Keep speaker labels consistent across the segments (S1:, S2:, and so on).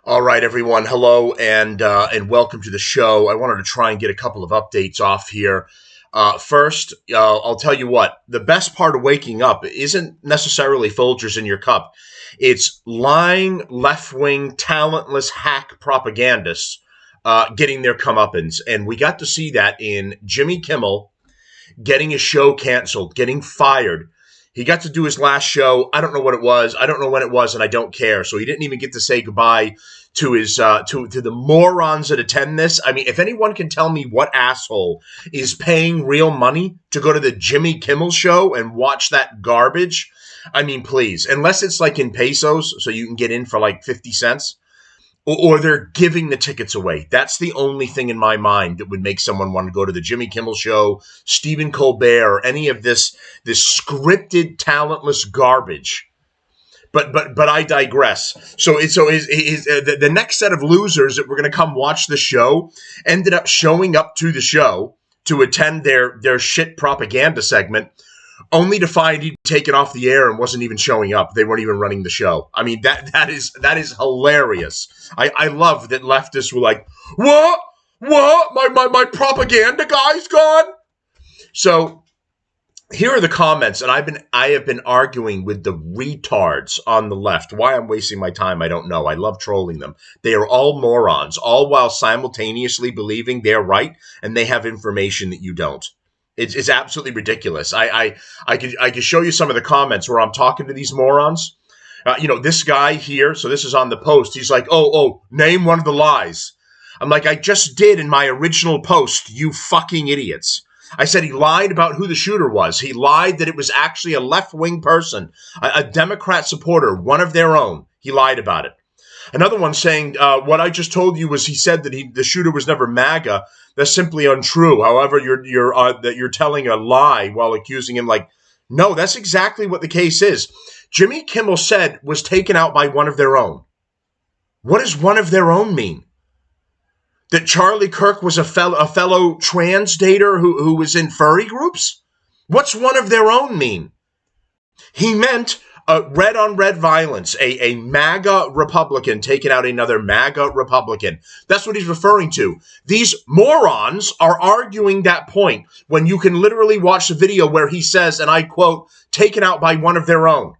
S1: All right, everyone. Hello and welcome to the show. I wanted to try and get a couple of updates off here. First, I'll tell you what. The best part of waking up isn't necessarily Folgers in your cup. It's lying, left-wing, talentless hack propagandists getting their comeuppance, and we got to see that in Jimmy Kimmel getting his show canceled, getting fired. He got to do his last show. I don't know what it was. I don't know when it was, and I don't care. So he didn't even get to say goodbye to his to the morons that attend this. I mean, if anyone can tell me what asshole is paying real money to go to the Jimmy Kimmel show and watch that garbage, I mean, please. Unless it's like in pesos, so you can get in for like 50 cents. Or they're giving the tickets away. That's the only thing in my mind that would make someone want to go to the Jimmy Kimmel show, Stephen Colbert, or any of this scripted, talentless garbage. But I digress. So the next set of losers that were going to come watch the show ended up showing up to the show to attend their shit propaganda segment, only to find he'd taken off the air and wasn't even showing up. They weren't even running the show. I mean, that is hilarious. I love that leftists were like, what? My propaganda guy's gone? So here are the comments, and I have been arguing with the retards on the left. Why I'm wasting my time, I don't know. I love trolling them. They are all morons, all while simultaneously believing they're right and they have information that you don't. It's absolutely ridiculous. I could show you some of the comments where I'm talking to these morons. This guy here, so this is on the post. He's like, name one of the lies. I'm like, I just did in my original post, you fucking idiots. I said he lied about who the shooter was. He lied that it was actually a left-wing person, a Democrat supporter, one of their own. He lied about it. Another one saying, what I just told you was he said that the shooter was never MAGA. That's simply untrue. However, you're telling a lie while accusing him. Like, no, that's exactly what the case is. Jimmy Kimmel said was taken out by one of their own. What does one of their own mean? That Charlie Kirk was a fellow trans dater who was in furry groups? What's one of their own mean? He meant red on red violence, a MAGA Republican taking out another MAGA Republican. That's what he's referring to. These morons are arguing that point when you can literally watch the video where he says, and I quote, taken out by one of their own.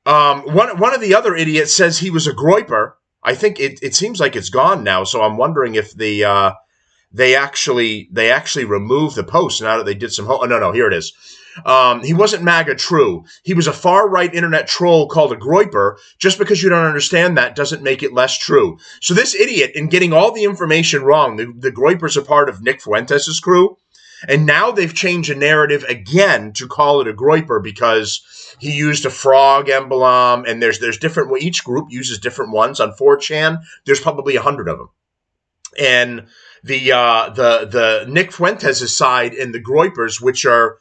S1: One of the other idiots says he was a groyper. I think it seems like it's gone now, so I'm wondering if they actually removed the post now that they did some. No, here it is. He wasn't MAGA true. He was a far-right internet troll called a groyper. Just because you don't understand that doesn't make it less true. So this idiot, in getting all the information wrong, the groypers are part of Nick Fuentes' crew, and now they've changed the narrative again to call it a groyper because he used a frog emblem, and there's different. Each group uses different ones. On 4chan, there's probably 100 of them, and the Nick Fuentes' side and the groypers, which are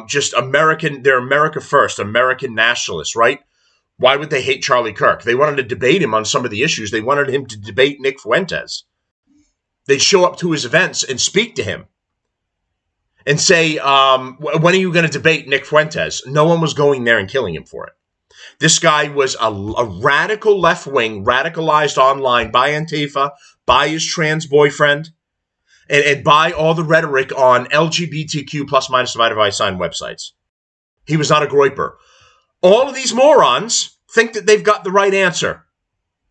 S1: just American. They're America first, American nationalists, right? Why would they hate Charlie Kirk? They wanted to debate him on some of the issues. They wanted him to debate Nick Fuentes. They'd show up to his events and speak to him and say, when are you going to debate Nick Fuentes? No one was going there and killing him for it. This guy was a radical left-wing, radicalized online by Antifa, by his trans boyfriend, and by all the rhetoric on LGBTQ plus minus divided by sign websites. He was not a groyper. All of these morons think that they've got the right answer,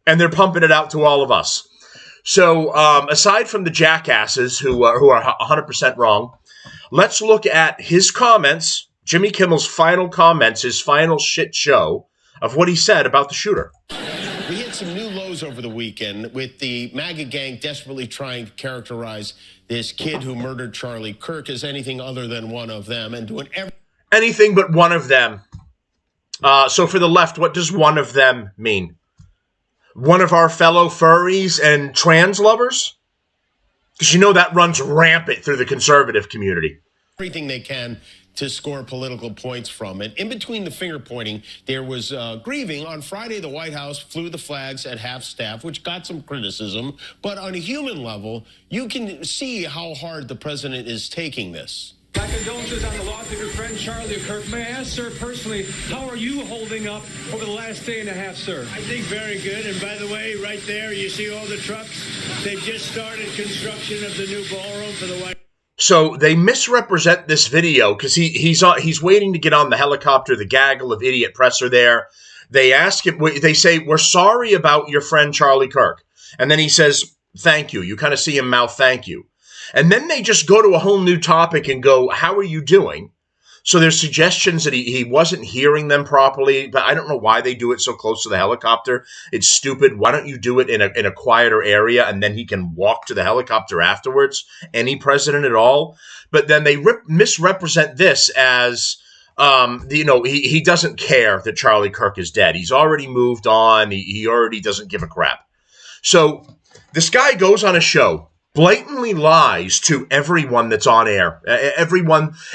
S1: and they're pumping it out to all of us. So aside from the jackasses who are 100% wrong, let's look at his comments, Jimmy Kimmel's final comments, his final shit show of what he said about the shooter.
S2: We hit some new lows over the weekend with the MAGA gang desperately trying to characterize this kid who murdered Charlie Kirk as anything other than one of them and doing
S1: anything but one of them. So for the left, what does one of them mean? One of our fellow furries and trans lovers? Because you know that runs rampant through the conservative community.
S2: Everything they can to score political points from it. In between the finger pointing, there was grieving. On Friday, the White House flew the flags at half-staff, which got some criticism. But on a human level, you can see how hard the president is taking this.
S3: My condolences on the loss of your friend Charlie Kirk. May I ask, sir, personally, how are you holding up over the last day and a half, sir?
S4: I think very good. And by the way, right there, you see all the trucks? They've just started construction of the new ballroom for the White.
S1: So they misrepresent this video because he's waiting to get on the helicopter. The gaggle of idiot press are there. They ask him. They say, "We're sorry about your friend Charlie Kirk," and then he says, "Thank you." You kind of see him mouth "thank you," and then they just go to a whole new topic and go, "How are you doing?" So there's suggestions that he wasn't hearing them properly, but I don't know why they do it so close to the helicopter. It's stupid. Why don't you do it in a quieter area and then he can walk to the helicopter afterwards? Any president at all? But then they misrepresent this as, he doesn't care that Charlie Kirk is dead. He's already moved on. He already doesn't give a crap. So this guy goes on a show, blatantly lies to everyone that's on air.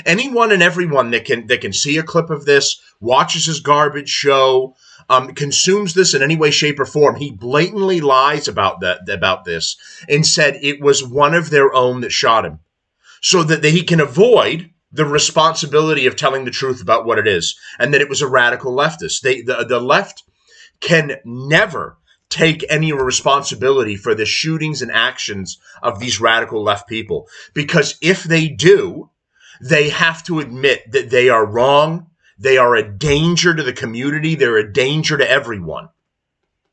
S1: Anyone and everyone that can see a clip of this, watches his garbage show, consumes this in any way, shape, or form. He blatantly lies about this and said it was one of their own that shot him, so that he can avoid the responsibility of telling the truth about what it is, and that it was a radical leftist. The left can never take any responsibility for the shootings and actions of these radical left people. Because if they do, they have to admit that they are wrong. They are a danger to the community. They're a danger to everyone.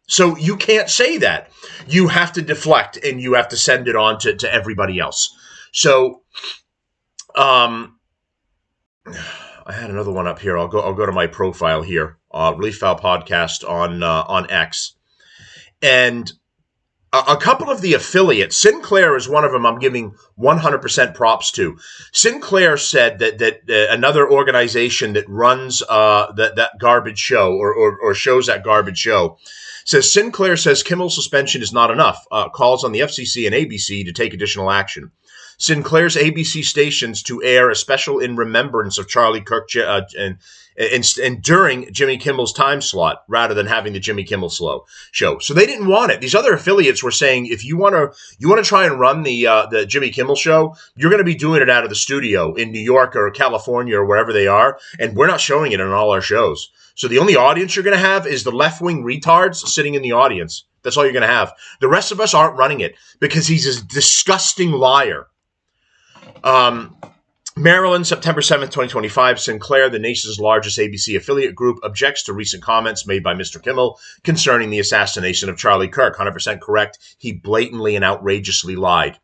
S1: So you can't say that. You have to deflect and you have to send it on to everybody else. So, I had another one up here. I'll go to my profile here. Relief Valve Podcast on X. And a couple of the affiliates, Sinclair is one of them I'm giving 100% props to. Sinclair said that another organization that runs that garbage show or shows that garbage show says Sinclair says Kimmel's suspension is not enough, calls on the FCC and ABC to take additional action. Sinclair's ABC stations to air a special in remembrance of Charlie Kirk and during Jimmy Kimmel's time slot rather than having the Jimmy Kimmel show. So they didn't want it. These other affiliates were saying, if you want to try and run the Jimmy Kimmel show, you're going to be doing it out of the studio in New York or California or wherever they are, and we're not showing it on all our shows. So the only audience you're going to have is the left-wing retards sitting in the audience. That's all you're going to have. The rest of us aren't running it because he's a disgusting liar. Maryland, September 7th, 2025, Sinclair, the nation's largest ABC affiliate group, objects to recent comments made by Mr. Kimmel concerning the assassination of Charlie Kirk. 100% correct. He blatantly and outrageously lied.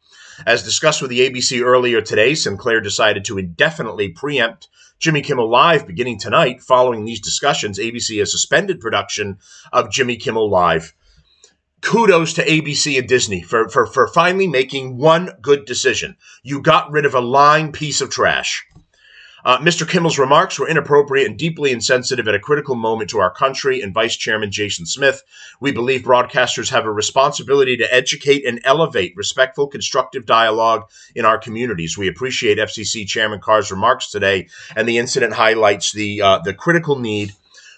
S1: As discussed with the ABC earlier today, Sinclair decided to indefinitely preempt Jimmy Kimmel Live beginning tonight. Following these discussions, ABC has suspended production of Jimmy Kimmel Live. Kudos to ABC and Disney for finally making one good decision. You got rid of a lying piece of trash. Mr. Kimmel's remarks were inappropriate and deeply insensitive at a critical moment to our country, and Vice Chairman Jason Smith. We believe broadcasters have a responsibility to educate and elevate respectful, constructive dialogue in our communities. We appreciate FCC Chairman Carr's remarks today, and the incident highlights the critical need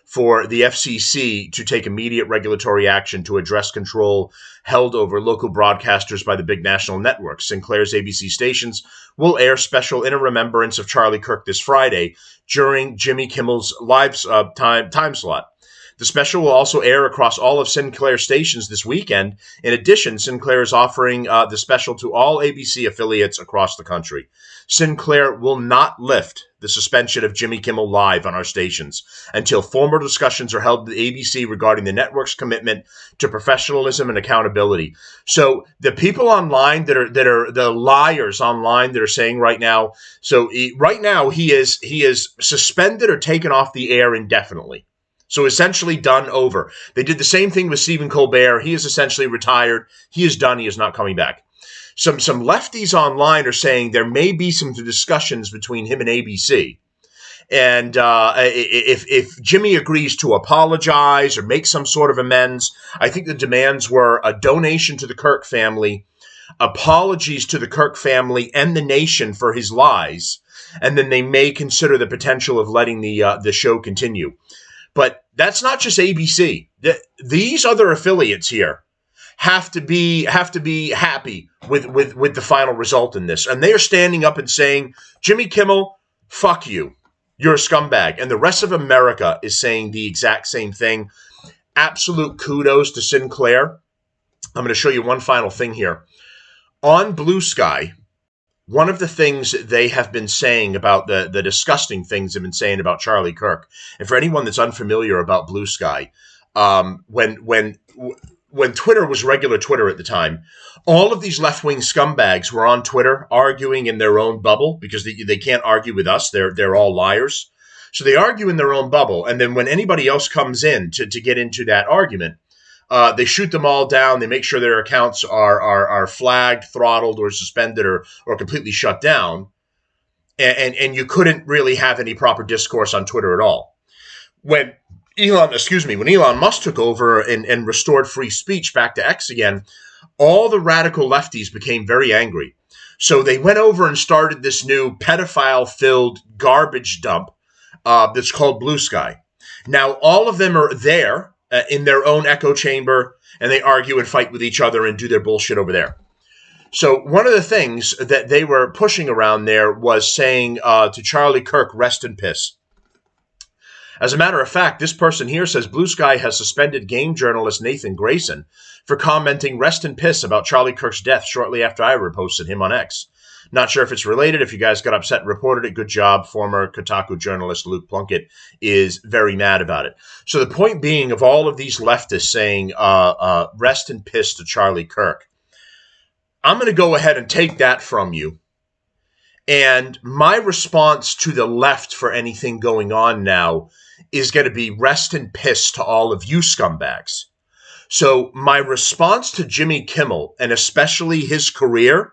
S1: for the FCC to take immediate regulatory action to address control held over local broadcasters by the big national networks. Sinclair's ABC stations will air special in remembrance of Charlie Kirk this Friday during Jimmy Kimmel's live time slot. The special will also air across all of Sinclair stations this weekend. In addition, Sinclair is offering the special to all ABC affiliates across the country. Sinclair will not lift the suspension of Jimmy Kimmel Live on our stations until formal discussions are held with ABC regarding the network's commitment to professionalism and accountability. So the people online that are the liars online that are saying right now, right now he is suspended or taken off the air indefinitely. So essentially done, over. They did the same thing with Stephen Colbert. He is essentially retired. He is done. He is not coming back. Some lefties online are saying there may be some discussions between him and ABC. And if Jimmy agrees to apologize or make some sort of amends, I think the demands were a donation to the Kirk family, apologies to the Kirk family and the nation for his lies, and then they may consider the potential of letting the show continue. But that's not just ABC. These other affiliates here have to be happy with the final result in this. And they are standing up and saying, Jimmy Kimmel, fuck you. You're a scumbag. And the rest of America is saying the exact same thing. Absolute kudos to Sinclair. I'm going to show you one final thing here. On Blue Sky, one of the things they have been saying about the disgusting things they've been saying about Charlie Kirk, and for anyone that's unfamiliar about Blue Sky, when Twitter was regular Twitter at the time, all of these left-wing scumbags were on Twitter arguing in their own bubble because they can't argue with us. They're all liars. So they argue in their own bubble. And then when anybody else comes in to get into that argument, they shoot them all down. They make sure their accounts are flagged, throttled, or suspended, or completely shut down. And you couldn't really have any proper discourse on Twitter at all. When Elon Musk took over and restored free speech back to X again, all the radical lefties became very angry. So they went over and started this new pedophile-filled garbage dump that's called Blue Sky. Now, all of them are there in their own echo chamber, and they argue and fight with each other and do their bullshit over there. So one of the things that they were pushing around there was saying to Charlie Kirk, rest in piss. As a matter of fact, this person here says Blue Sky has suspended game journalist Nathan Grayson for commenting rest in piss about Charlie Kirk's death shortly after I reposted him on X. Not sure if it's related. If you guys got upset and reported it, good job. Former Kotaku journalist Luke Plunkett is very mad about it. So the point being of all of these leftists saying rest in piss to Charlie Kirk, I'm going to go ahead and take that from you. And my response to the left for anything going on now is going to be rest in piss to all of you scumbags. So my response to Jimmy Kimmel, and especially his career,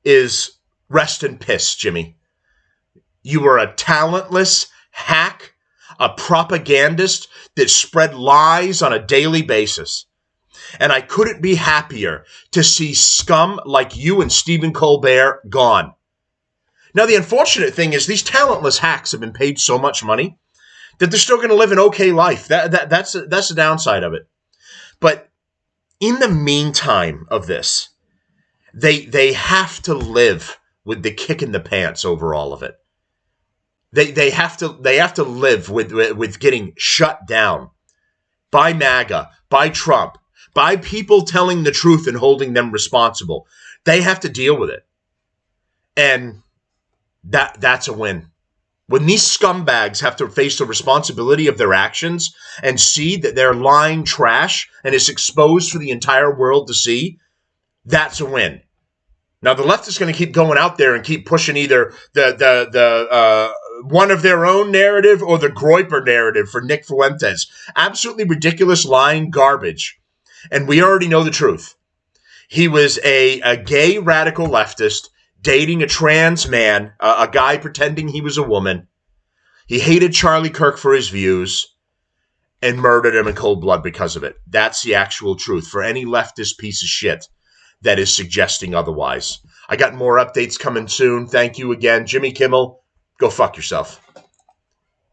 S1: is rest in piss, Jimmy. You were a talentless hack, a propagandist that spread lies on a daily basis. And I couldn't be happier to see scum like you and Stephen Colbert gone. Now, the unfortunate thing is these talentless hacks have been paid so much money that they're still going to live an okay life. That's the downside of it. But in the meantime of this, they have to live with the kick in the pants over all of it. They have to live with getting shut down by MAGA, by Trump, by people telling the truth and holding them responsible. They have to deal with it. And that's a win. When these scumbags have to face the responsibility of their actions and see that they're lying trash and it's exposed for the entire world to see, that's a win. Now, the left is going to keep going out there and keep pushing either the one of their own narrative or the Groyper narrative for Nick Fuentes. Absolutely ridiculous, lying garbage. And we already know the truth. He was a gay radical leftist dating a trans man, a guy pretending he was a woman. He hated Charlie Kirk for his views and murdered him in cold blood because of it. That's the actual truth for any leftist piece of shit that is suggesting otherwise. I got more updates coming soon. Thank you again. Jimmy Kimmel, go fuck yourself.